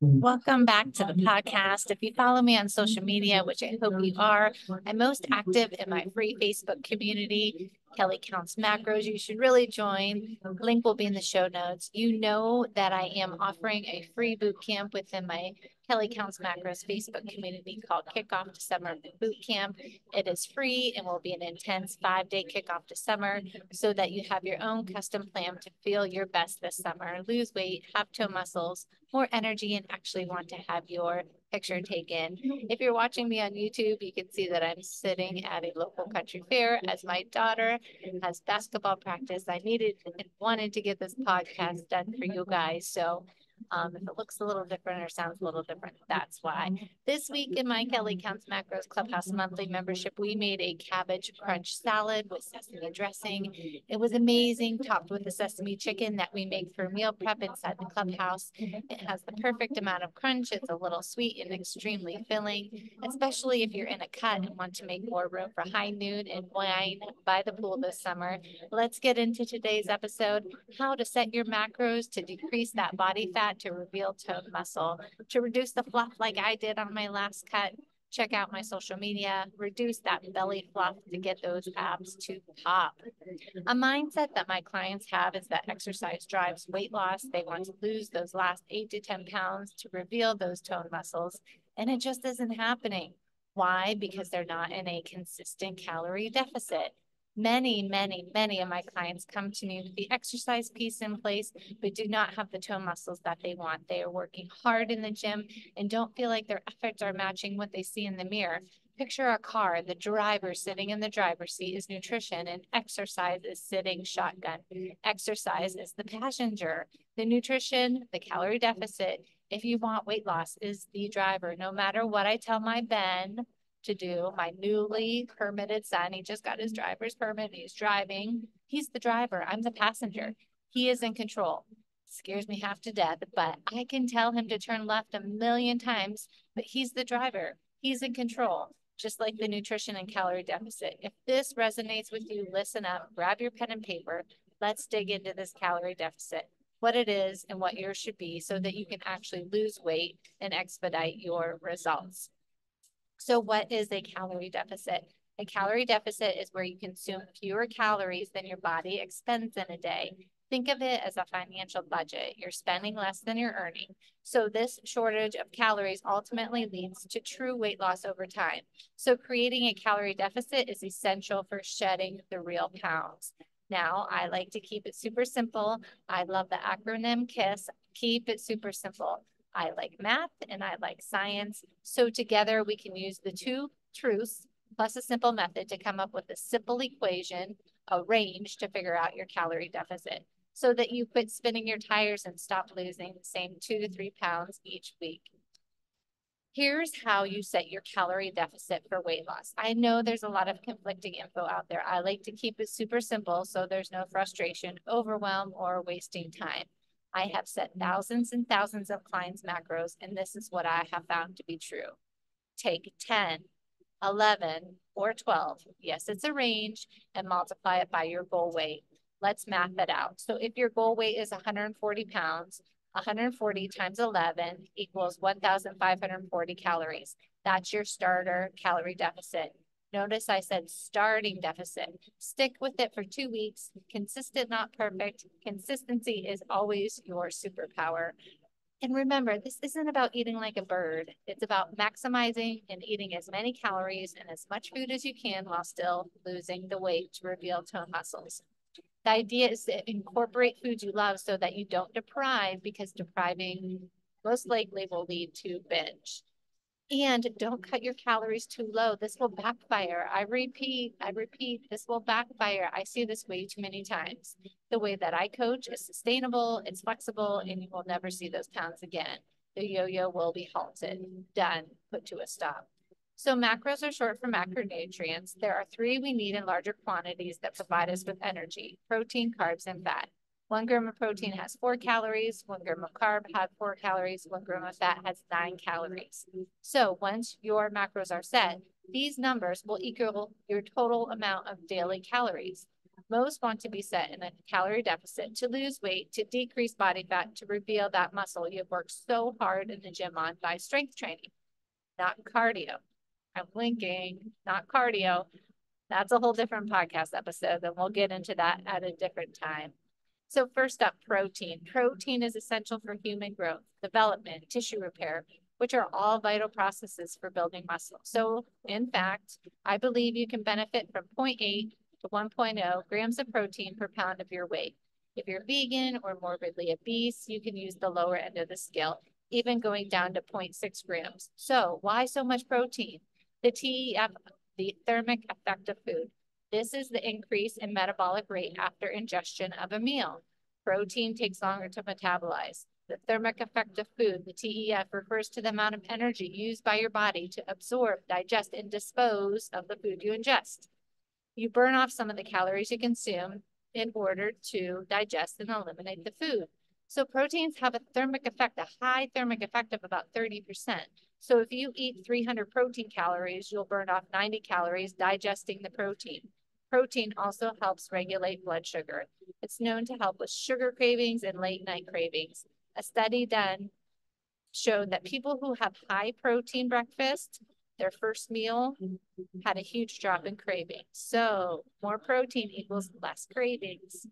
Welcome back to the podcast. If you follow me on social media, which I hope you are, I'm most active in my free Facebook community, Kelly Counts Macros. You should really join. Link will be in the show notes. You know that I am offering a free boot camp within my Kelly Counts Macros Facebook community called Kickoff to Summer Boot Camp. It is free and will be an intense 5-day kickoff to summer so that you have your own custom plan to feel your best this summer, lose weight, have toe muscles, more energy, and actually want to have your picture taken. If you're watching me on YouTube, you can see that I'm sitting at a local country fair as my daughter has basketball practice. I needed and wanted to get this podcast done for you guys. So if it looks a little different or sounds a little different, that's why. This week in my Kelly Counts Macros Clubhouse monthly membership, we made a cabbage crunch salad with sesame dressing. It was amazing, topped with the sesame chicken that we make for meal prep inside the clubhouse. It has the perfect amount of crunch. It's a little sweet and extremely filling, especially if you're in a cut and want to make more room for high noon and wine by the pool this summer. Let's get into today's episode, how to set your macros to decrease that body fat to reveal toned muscle, to reduce the fluff like I did on my last cut. Check out my social media, reduce that belly fluff to get those abs to pop. A mindset that my clients have is that exercise drives weight loss. They want to lose those last 8 to 10 pounds to reveal those toned muscles, and it just isn't happening. Why? Because they're not in a consistent calorie deficit. Many of my clients come to me with the exercise piece in place, but do not have the tone muscles that they want. They are working hard in the gym and don't feel like their efforts are matching what they see in the mirror. Picture a car, the driver sitting in the driver's seat is nutrition and exercise is sitting shotgun. Exercise is the passenger. The nutrition, the calorie deficit, if you want weight loss, is the driver. No matter what I tell my Ben to do, my newly permitted son, he just got his driver's permit, he's driving. He's the driver, I'm the passenger. He is in control. Scares me half to death, but I can tell him to turn left a million times, but he's the driver. He's in control, just like the nutrition and calorie deficit. If this resonates with you, listen up, grab your pen and paper. Let's dig into this calorie deficit, what it is and what yours should be so that you can actually lose weight and expedite your results. So what is a calorie deficit? A calorie deficit is where you consume fewer calories than your body expends in a day. Think of it as a financial budget. You're spending less than you're earning. So this shortage of calories ultimately leads to true weight loss over time. So creating a calorie deficit is essential for shedding the real pounds. Now, I like to keep it super simple. I love the acronym KISS. Keep it super simple. I like math and I like science. So together we can use the two truths plus a simple method to come up with a simple equation, a range to figure out your calorie deficit so that you quit spinning your tires and stop losing the same 2 to 3 pounds each week. Here's how you set your calorie deficit for weight loss. I know there's a lot of conflicting info out there. I like to keep it super simple so there's no frustration, overwhelm, or wasting time. I have set thousands and thousands of clients' macros, and this is what I have found to be true. Take 10, 11, or 12. Yes, it's a range, and multiply it by your goal weight. Let's math it out. So if your goal weight is 140 pounds, 140 times 11 equals 1,540 calories. That's your starter calorie deficit. Notice I said starting deficit. Stick with it for 2 weeks. Consistent, not perfect. Consistency is always your superpower. And remember, this isn't about eating like a bird. It's about maximizing and eating as many calories and as much food as you can while still losing the weight to reveal toned muscles. The idea is to incorporate foods you love so that you don't deprive, because depriving most likely will lead to binge. And don't cut your calories too low. This will backfire. I repeat, this will backfire. I see this way too many times. The way that I coach is sustainable, it's flexible, and you will never see those pounds again. The yo-yo will be halted, done, put to a stop. So macros are short for macronutrients. There are 3 we need in larger quantities that provide us with energy: protein, carbs, and fat. 1 gram of protein has 4 calories, 1 gram of carb has 4 calories, 1 gram of fat has 9 calories. So once your macros are set, these numbers will equal your total amount of daily calories. Most want to be set in a calorie deficit to lose weight, to decrease body fat, to reveal that muscle you've worked so hard in the gym on by strength training, not cardio. I'm linking, not cardio. That's a whole different podcast episode, and we'll get into that at a different time. So first up, protein. Protein is essential for human growth, development, tissue repair, which are all vital processes for building muscle. So in fact, I believe you can benefit from 0.8 to 1.0 grams of protein per pound of your weight. If you're vegan or morbidly obese, you can use the lower end of the scale, even going down to 0.6 grams. So why so much protein? The TEF, the thermic effect of food. This is the increase in metabolic rate after ingestion of a meal. Protein takes longer to metabolize. The thermic effect of food, the TEF, refers to the amount of energy used by your body to absorb, digest, and dispose of the food you ingest. You burn off some of the calories you consume in order to digest and eliminate the food. So proteins have a thermic effect, a high thermic effect of about 30%. So if you eat 300 protein calories, you'll burn off 90 calories digesting the protein. Protein also helps regulate blood sugar. It's known to help with sugar cravings and late night cravings. A study done showed that people who have high protein breakfast, their first meal, had a huge drop in cravings. So more protein equals less cravings.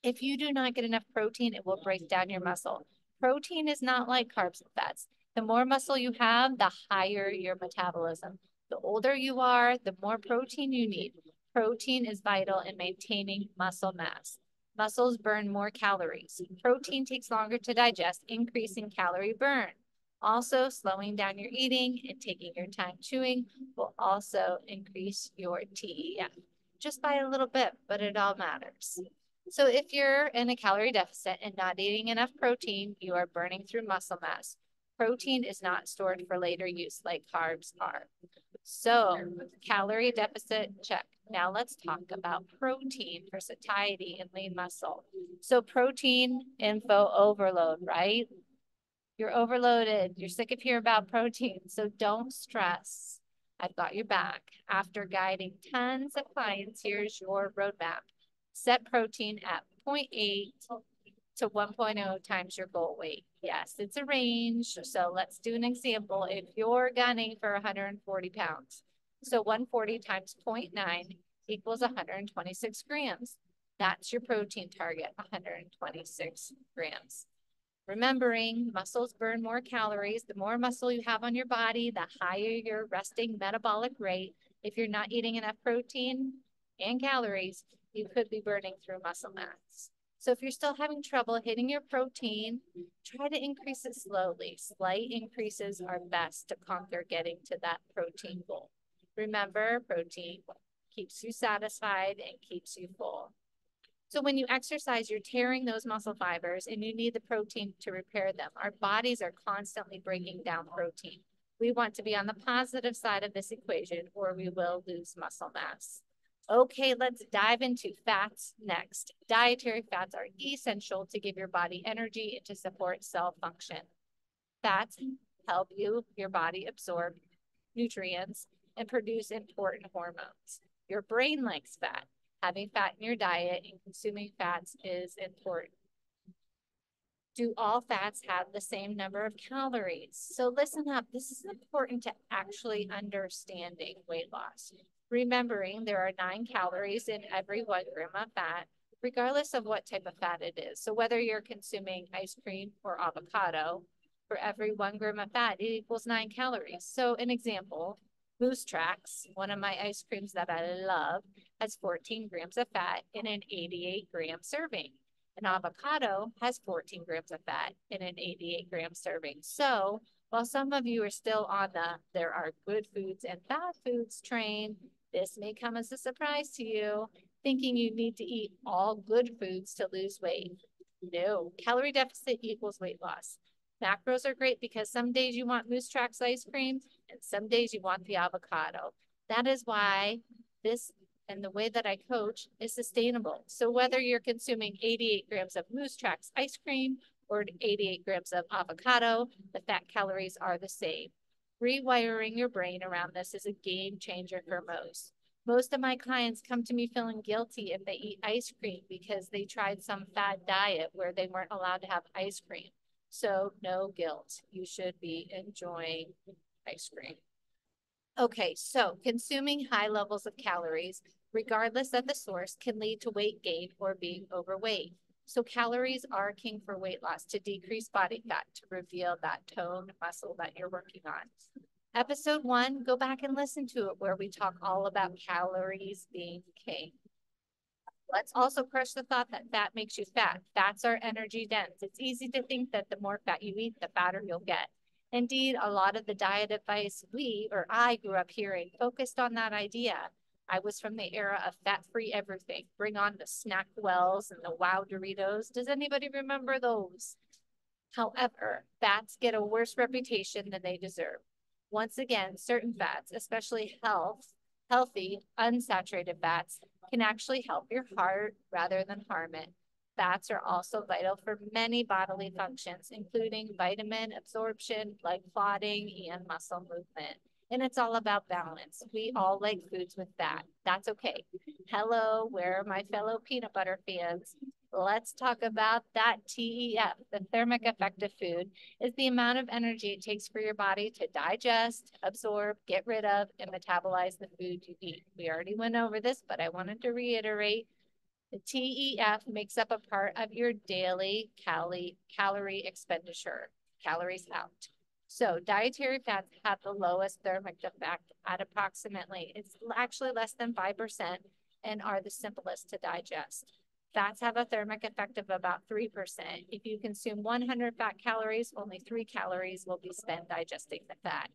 If you do not get enough protein, it will break down your muscle. Protein is not like carbs and fats. The more muscle you have, the higher your metabolism. The older you are, the more protein you need. Protein is vital in maintaining muscle mass. Muscles burn more calories. Protein takes longer to digest, increasing calorie burn. Also, slowing down your eating and taking your time chewing will also increase your TEF. Just by a little bit, but it all matters. So if you're in a calorie deficit and not eating enough protein, you are burning through muscle mass. Protein is not stored for later use like carbs are. So calorie deficit, check. Now let's talk about protein for satiety and lean muscle. So protein info overload, right? You're overloaded. You're sick of hearing about protein. So don't stress. I've got your back. After guiding tons of clients, here's your roadmap. Set protein at 0.8 to 1.0 times your goal weight. Yes, it's a range. So let's do an example. If you're gunning for 140 pounds, so 140 times 0.9 equals 126 grams. That's your protein target, 126 grams. Remembering, muscles burn more calories. The more muscle you have on your body, the higher your resting metabolic rate. If you're not eating enough protein and calories, you could be burning through muscle mass. So if you're still having trouble hitting your protein, try to increase it slowly. Slight increases are best to conquer getting to that protein goal. Remember, protein keeps you satisfied and keeps you full. So when you exercise, you're tearing those muscle fibers and you need the protein to repair them. Our bodies are constantly breaking down protein. We want to be on the positive side of this equation or we will lose muscle mass. Okay, let's dive into fats next. Dietary fats are essential to give your body energy and to support cell function. Fats help your body absorb nutrients and produce important hormones. Your brain likes fat. Having fat in your diet and consuming fats is important. Do all fats have the same number of calories? So listen up. This is important to actually understanding weight loss. Remembering there are 9 calories in every 1 gram of fat, regardless of what type of fat it is. So whether you're consuming ice cream or avocado, for every 1 gram of fat, it equals 9 calories. So an example, Moose Tracks, one of my ice creams that I love, has 14 grams of fat in an 88-gram serving. An avocado has 14 grams of fat in an 88-gram serving. So while some of you are still on the there are good foods and bad foods train, this may come as a surprise to you, thinking you need to eat all good foods to lose weight. No, calorie deficit equals weight loss. Macros are great because some days you want Moose Tracks ice cream and some days you want the avocado. That is why this and the way that I coach is sustainable. So whether you're consuming 88 grams of Moose Tracks ice cream or 88 grams of avocado, the fat calories are the same. Rewiring your brain around this is a game changer for most. Most of my clients come to me feeling guilty if they eat ice cream because they tried some fad diet where they weren't allowed to have ice cream. So no guilt. You should be enjoying ice cream. Okay, so consuming high levels of calories, regardless of the source, can lead to weight gain or being overweight. So calories are king for weight loss to decrease body fat to reveal that toned muscle that you're working on. Episode 1, go back and listen to it where we talk all about calories being king. Let's also crush the thought that fat makes you fat. Fats are energy dense. It's easy to think that the more fat you eat, the fatter you'll get. Indeed, a lot of the diet advice I grew up hearing focused on that idea. I was from the era of fat-free everything. Bring on the snack wells and the wow Doritos. Does anybody remember those? However, fats get a worse reputation than they deserve. Once again, certain fats, especially healthy, unsaturated fats, can actually help your heart rather than harm it. Fats are also vital for many bodily functions, including vitamin absorption, blood clotting, and muscle movement. And it's all about balance. We all like foods with fat. That's okay. Hello, where are my fellow peanut butter fans? Let's talk about that TEF. The thermic effect of food is the amount of energy it takes for your body to digest, absorb, get rid of, and metabolize the food you eat. We already went over this, but I wanted to reiterate. The TEF makes up a part of your daily calorie expenditure, calories out. So dietary fats have the lowest thermic effect at approximately, it's actually less than 5% and are the simplest to digest. Fats have a thermic effect of about 3%. If you consume 100 fat calories, only 3 calories will be spent digesting the fat.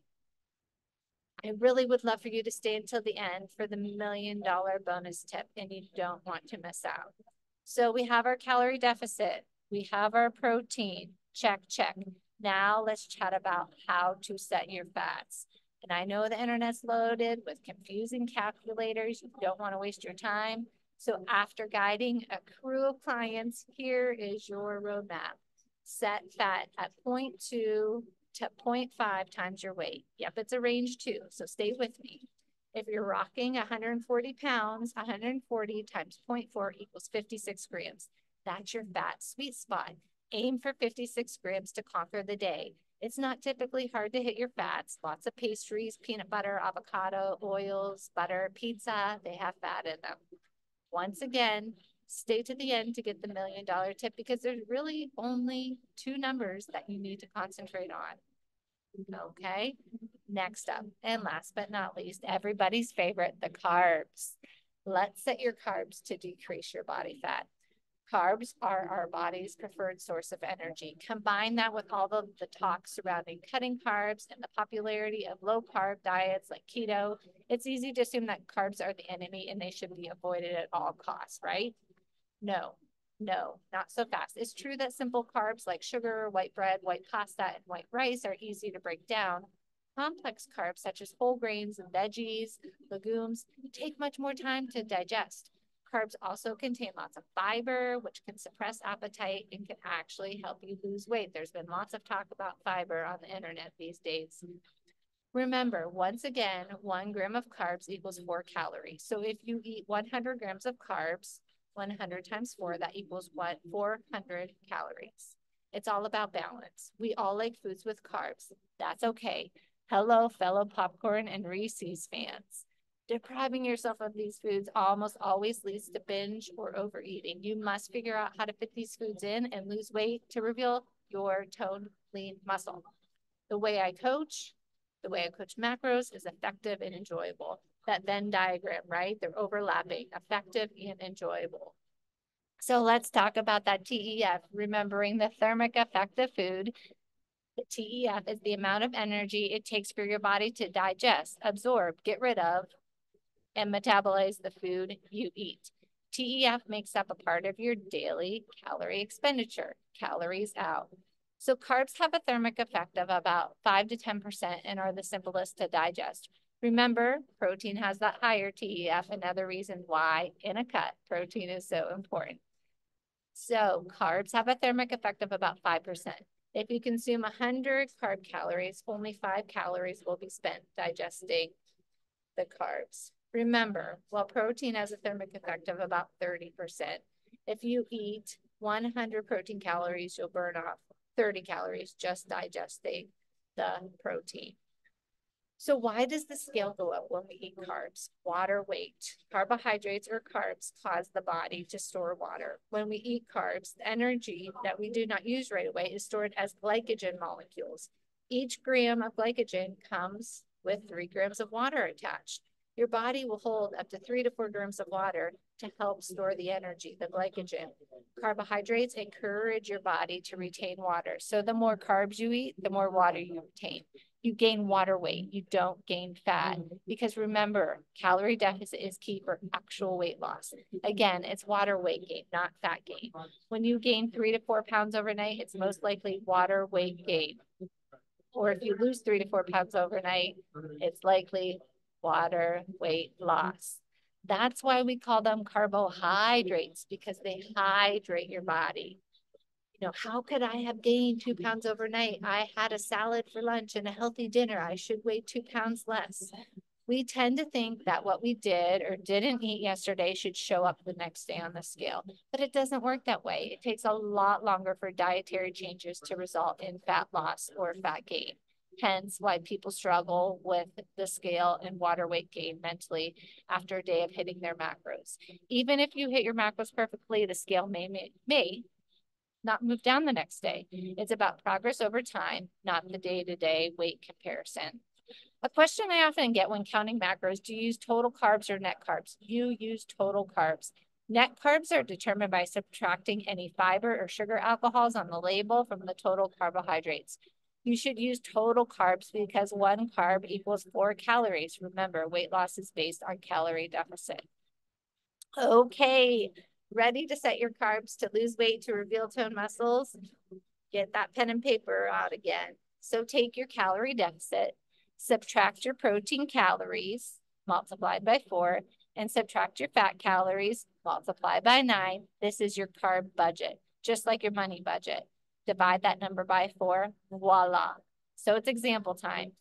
I really would love for you to stay until the end for the $1 million bonus tip, and you don't want to miss out. So we have our calorie deficit. We have our protein. Check, check. Now let's chat about how to set your fats. And I know the internet's loaded with confusing calculators. You don't want to waste your time. So after guiding a crew of clients, here is your roadmap. Set fat at 0.2 to 0.5 times your weight. Yep, it's a range too, so stay with me. If you're rocking 140 pounds, 140 times 0.4 equals 56 grams. That's your fat sweet spot. Aim for 56 grams to conquer the day. It's not typically hard to hit your fats. Lots of pastries, peanut butter, avocado, oils, butter, pizza, they have fat in them. Once again, stay to the end to get the $1 million tip because there's really only 2 numbers that you need to concentrate on. Okay, next up, and last but not least, everybody's favorite, the carbs. Let's set your carbs to decrease your body fat. Carbs are our body's preferred source of energy. Combine that with all the talk surrounding cutting carbs and the popularity of low carb diets like keto. It's easy to assume that carbs are the enemy and they should be avoided at all costs, right? No, not so fast. It's true that simple carbs like sugar, white bread, white pasta, and white rice are easy to break down. Complex carbs such as whole grains and veggies, legumes, take much more time to digest. Carbs also contain lots of fiber, which can suppress appetite and can actually help you lose weight. There's been lots of talk about fiber on the internet these days. Remember, once again, 1 gram of carbs equals 4 calories. So if you eat 100 grams of carbs, 100 times 4, that equals what? 400 calories. It's all about balance. We all like foods with carbs. That's okay. Hello, fellow popcorn and Reese's fans. Depriving yourself of these foods almost always leads to binge or overeating. You must figure out how to fit these foods in and lose weight to reveal your toned, lean muscle. The way I coach macros is effective and enjoyable. That Venn diagram, right? They're overlapping, effective and enjoyable. So let's talk about that TEF, remembering the thermic effect of food. The TEF is the amount of energy it takes for your body to digest, absorb, get rid of, and metabolize the food you eat. TEF makes up a part of your daily calorie expenditure, calories out. So carbs have a thermic effect of about 5 to 10% and are the simplest to digest. Remember, protein has that higher TEF, another reason why in a cut, protein is so important. So carbs have a thermic effect of about 5%. If you consume 100 carb calories, only 5 calories will be spent digesting the carbs. Remember, while protein has a thermic effect of about 30%, if you eat 100 protein calories, you'll burn off 30 calories just digesting the protein. So why does the scale go up when we eat carbs? Water weight. Carbohydrates or carbs cause the body to store water. When we eat carbs, the energy that we do not use right away is stored as glycogen molecules. Each gram of glycogen comes with 3 grams of water attached. Your body will hold up to 3 to 4 grams of water to help store the energy, the glycogen. Carbohydrates encourage your body to retain water. So the more carbs you eat, the more water you retain. You gain water weight, you don't gain fat. Because remember, calorie deficit is key for actual weight loss. Again, it's water weight gain, not fat gain. When you gain 3 to 4 pounds overnight, it's most likely water weight gain. Or if you lose 3 to 4 pounds overnight, it's likely water weight loss. That's why we call them carbohydrates, because they hydrate your body. You know, how could I have gained 2 pounds overnight? I had a salad for lunch and a healthy dinner. I should weigh 2 pounds less. We tend to think that what we did or didn't eat yesterday should show up the next day on the scale, but it doesn't work that way. It takes a lot longer for dietary changes to result in fat loss or fat gain. Hence why people struggle with the scale and water weight gain mentally after a day of hitting their macros. Even if you hit your macros perfectly, the scale may not move down the next day. It's about progress over time, not the day-to-day weight comparison. A question I often get when counting macros, do you use total carbs or net carbs? You use total carbs. Net carbs are determined by subtracting any fiber or sugar alcohols on the label from the total carbohydrates. You should use total carbs because 1 carb equals 4 calories. Remember, weight loss is based on calorie deficit. Okay, ready to set your carbs to lose weight to reveal toned muscles? Get that pen and paper out again. So take your calorie deficit, subtract your protein calories multiplied by 4, and subtract your fat calories multiplied by 9. This is your carb budget, just like your money budget. Divide that number by 4, voila. So it's example time.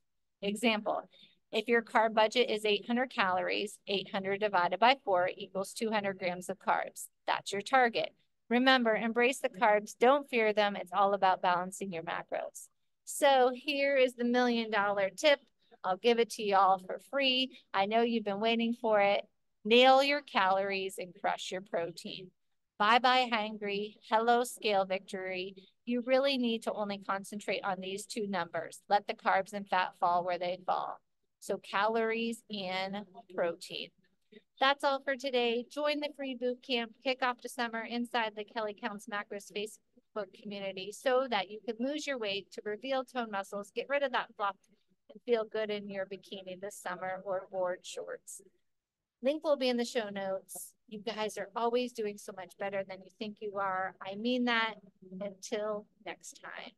Example, if your carb budget is 800 calories, 800 divided by 4 equals 200 grams of carbs. That's your target. Remember, embrace the carbs. Don't fear them. It's all about balancing your macros. So here is the $1 million tip. I'll give it to y'all for free. I know you've been waiting for it. Nail your calories and crush your protein. Bye-bye hangry. Hello scale victory. You really need to only concentrate on these 2 numbers. Let the carbs and fat fall where they fall. So calories and protein. That's all for today. Join the free boot camp, kick off to summer inside the Kelly Counts Macros Facebook community so that you can lose your weight to reveal toned muscles, get rid of that fluff, and feel good in your bikini this summer or board shorts. Link will be in the show notes. You guys are always doing so much better than you think you are. I mean that. Until next time.